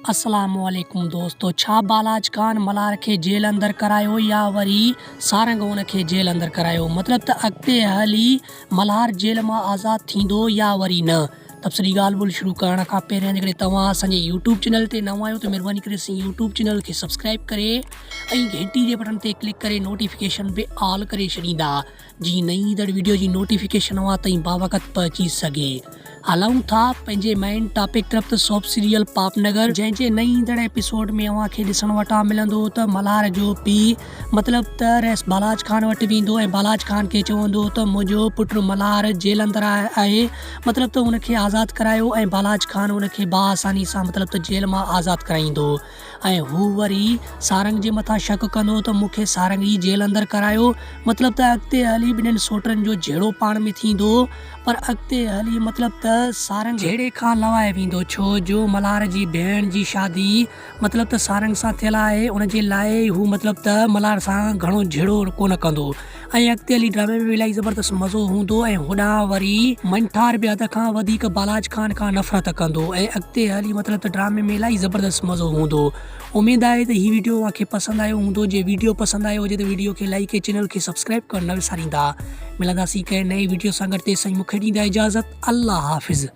अस्सलामुअलैकुम दोस्तों। छा बालाज खान मल्हार खे जेल अंदर करायो या वरी सारंग उन खे जेल अंदर करायो, मतलब त अॻिते हली मल्हार जेल मां आज़ाद थींदो या वरी न। तब सॼी ॻाल्हि ॿोल शुरू करण खां पहिरियां जेकॾहिं तव्हां असांजे यूट्यूब चैनल ते नवां आहियो त महिरबानी करे असांजे यूट्यूब चैनल खे सब्सक्राइब करे ऐं घंटी जे बटन ते क्लिक करे नोटिफिकेशन बि ऑल करे छॾींदा जी नई ईंदड़ वीडियो जी नोटिफिकेशन अवां ताईं बावक़्त पहुची सघे। हलूं था पंहिंजे मेन टॉपिक तरफ़ त सॉप सीरियल पापनगर, जंहिंजे नई ईंदड़ एपिसोड में अव्हांखे ॾिसण वटां मिलंदो त मल्हार जो पीउ मतिलब त बालाज खान वटि वेंदो ऐं बालाज खान खे चवंदो त मुंहिंजो पुटु मल्हार जेल अंदर आहे, मतिलब त हुनखे आज़ाद करायो ऐं बालाज खान हुनखे आसानी सां मतिलब त जेल मां आज़ाद कराईंदो ऐं हू वरी सारंग जे मथां शक कंदो त मूंखे सारंग ई जेल अंदर करायो, मतिलब त अॻिते हली ॿिन्हिनि सोटनि जो जहिड़ो पाण में थींदो। पर अॻिते हली मतिलब त सारंग जहिड़े खां लवाए वेंदो, छो जो मल्हार जी भेण जी शादी मतिलब त सारंग सां थियल आहे। उनजे लाइ हू मतिलब त मल्हार सां घणो जहिड़ो कोन कंदो ऐं अॻिते हली ड्रामे में इलाही ज़बरदस्त मज़ो हूंदो ऐं होॾां वरी मंठार बि हद खां वधीक बालाज खान खां नफ़रत कंदो ऐं अॻिते हली मतिलब त ड्रामे में इलाही ज़बरदस्त मज़ो हूंदो। उमेद आहे त हीअ वीडियो तव्हांखे पसंदि आयो हूंदो। जे वीडियो पसंदि आयो हुजे त वीडियो खे लाइक ऐं चैनल खे सब्सक्राइब करणु न विसारींदा। मिलंदासीं कंहिं नई वीडियो सां गॾु, तेसिताईं मूंखे ॾींदा इजाज़त। अल्लाह हाफ़िज़।